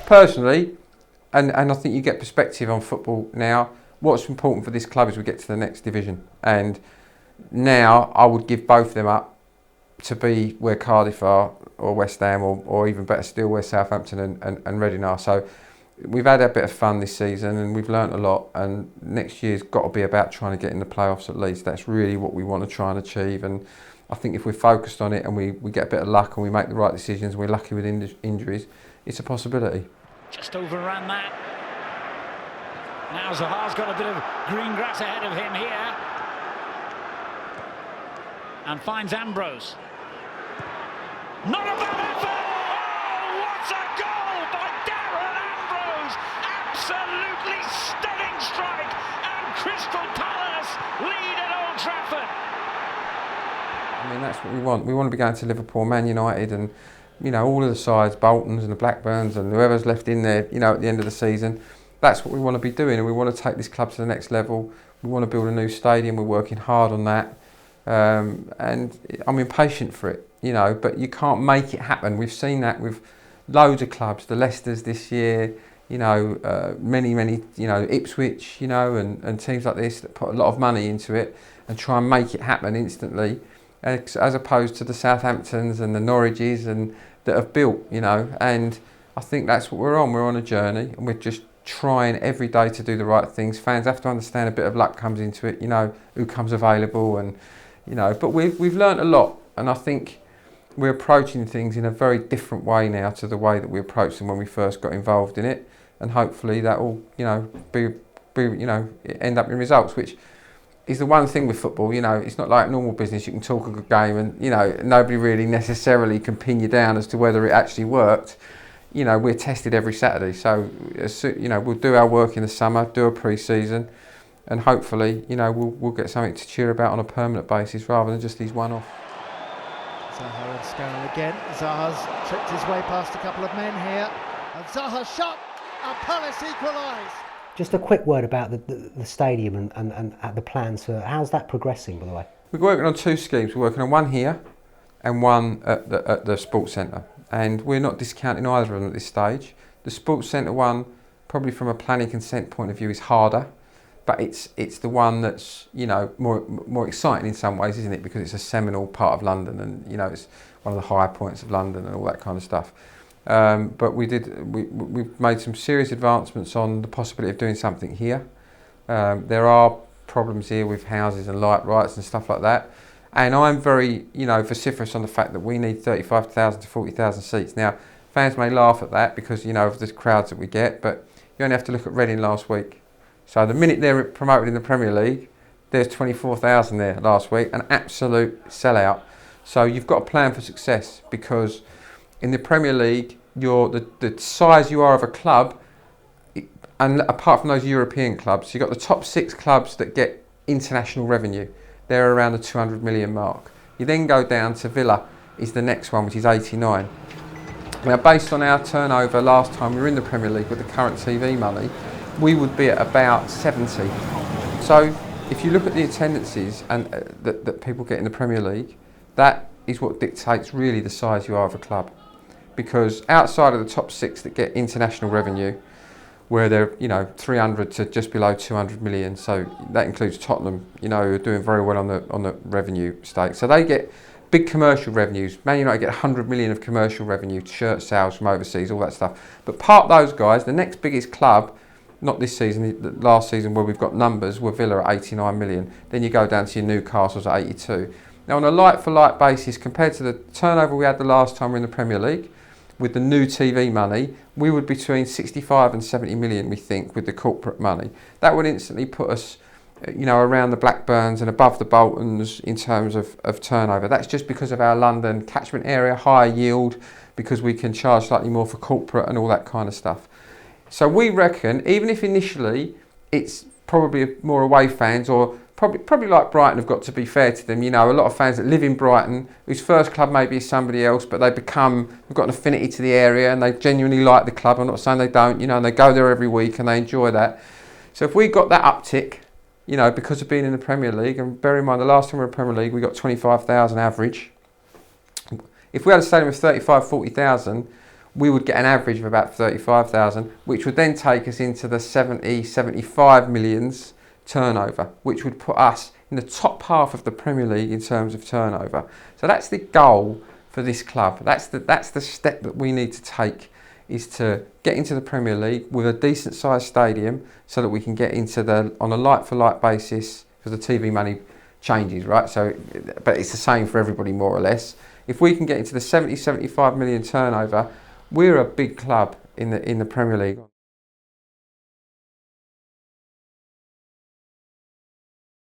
personally, and I think you get perspective on football now, what's important for this club is we get to the next division. And now I would give both of them up to be where Cardiff are, or West Ham, or even better still where Southampton and Reading are. So we've had a bit of fun this season and we've learnt a lot, and next year's got to be about trying to get in the playoffs at least. That's really what we want to try and achieve, and I think if we're focused on it and we get a bit of luck and we make the right decisions and we're lucky with injuries, it's a possibility. Just overran that. Now Zaha's got a bit of green grass ahead of him here. And finds Ambrose. Not a bad effort! Oh, what a goal by Darren Ambrose! Absolutely stunning strike, and Crystal Palace lead at Old Trafford. I mean, that's what we want. We want to be going to Liverpool, Man United, and all of the sides, Boltons and the Blackburns and whoever's left in there, at the end of the season. That's what we want to be doing, and we want to take this club to the next level. We want to build a new stadium. We're working hard on that. And I'm impatient for it, but you can't make it happen. We've seen that with loads of clubs, the Leicesters this year, many, Ipswich, and teams like this that put a lot of money into it and try and make it happen instantly, as opposed to the Southamptons and the Norwiches and that have built, and I think that's what we're on. We're on a journey, and we're just trying every day to do the right things. Fans have to understand a bit of luck comes into it, who comes available, and but we've learnt a lot, and I think we're approaching things in a very different way now to the way that we approached them when we first got involved in it, and hopefully that will be end up in results, which is the one thing with football. It's not like normal business. You can talk a good game and nobody really necessarily can pin you down as to whether it actually worked. We're tested every Saturday, so we'll do our work in the summer, do a pre-season, and hopefully, we'll get something to cheer about on a permanent basis rather than just these one-off. Zaha and Scarrow again. Zaha's tricked his way past a couple of men here. And Zaha's shot, and Palace equalise. Just a quick word about the stadium and the plans for how's that progressing, by the way? We're working on two schemes. We're working on one here and one at the Sports Centre. And we're not discounting either of them at this stage. The Sports Centre one, probably from a planning consent point of view, is harder. But it's the one that's more exciting in some ways, isn't it? Because it's a seminal part of London, and it's one of the higher points of London and all that kind of stuff. But we've made some serious advancements on the possibility of doing something here. There are problems here with houses and light rights and stuff like that. And I'm very vociferous on the fact that we need 35,000 to 40,000 seats. Now, fans may laugh at that because of the crowds that we get, but you only have to look at Reading last week. So the minute they're promoted in the Premier League, there's 24,000 there last week, an absolute sellout. So you've got a plan for success, because in the Premier League, the size you are of a club, and apart from those European clubs, you've got the top 6 clubs that get international revenue. They're around the 200 million mark. You then go down to Villa, is the next one, which is 89. Now, based on our turnover last time we were in the Premier League with the current TV money, we would be at about 70. So if you look at the attendances and that people get in the Premier League, that is what dictates really the size you are of a club. Because outside of the top 6 that get international revenue, where they're 300 to just below 200 million, so that includes Tottenham, who are doing very well on the revenue stake. So they get big commercial revenues. Man United get 100 million of commercial revenue, shirt sales from overseas, all that stuff. But part those guys, the next biggest club, not this season, the last season where we've got numbers, were Villa at 89 million. Then you go down to your Newcastle's at 82. Now, on a like-for-like basis, compared to the turnover we had the last time we were in the Premier League, with the new TV money, we would be between 65 and 70 million, we think, with the corporate money. That would instantly put us, around the Blackburns and above the Boltons in terms of turnover. That's just because of our London catchment area, higher yield, because we can charge slightly more for corporate and all that kind of stuff. So we reckon, even if initially it's probably more away fans, or probably like Brighton have got to be fair to them, a lot of fans that live in Brighton, whose first club maybe is somebody else, but they've got an affinity to the area and they genuinely like the club. I'm not saying they don't, and they go there every week and they enjoy that. So if we got that uptick, because of being in the Premier League, and bear in mind the last time we were in the Premier League we got 25,000 average. If we had a stadium of 35, 40,000, we would get an average of about 35,000, which would then take us into the 70, 75 millions turnover, which would put us in the top half of the Premier League in terms of turnover. So that's the goal for this club. That's the step that we need to take, is to get into the Premier League with a decent sized stadium so that we can get into on a like-for-like basis, because the TV money changes, right? So, but it's the same for everybody more or less. If we can get into the 70, 75 million turnover, we're a big club in the Premier League.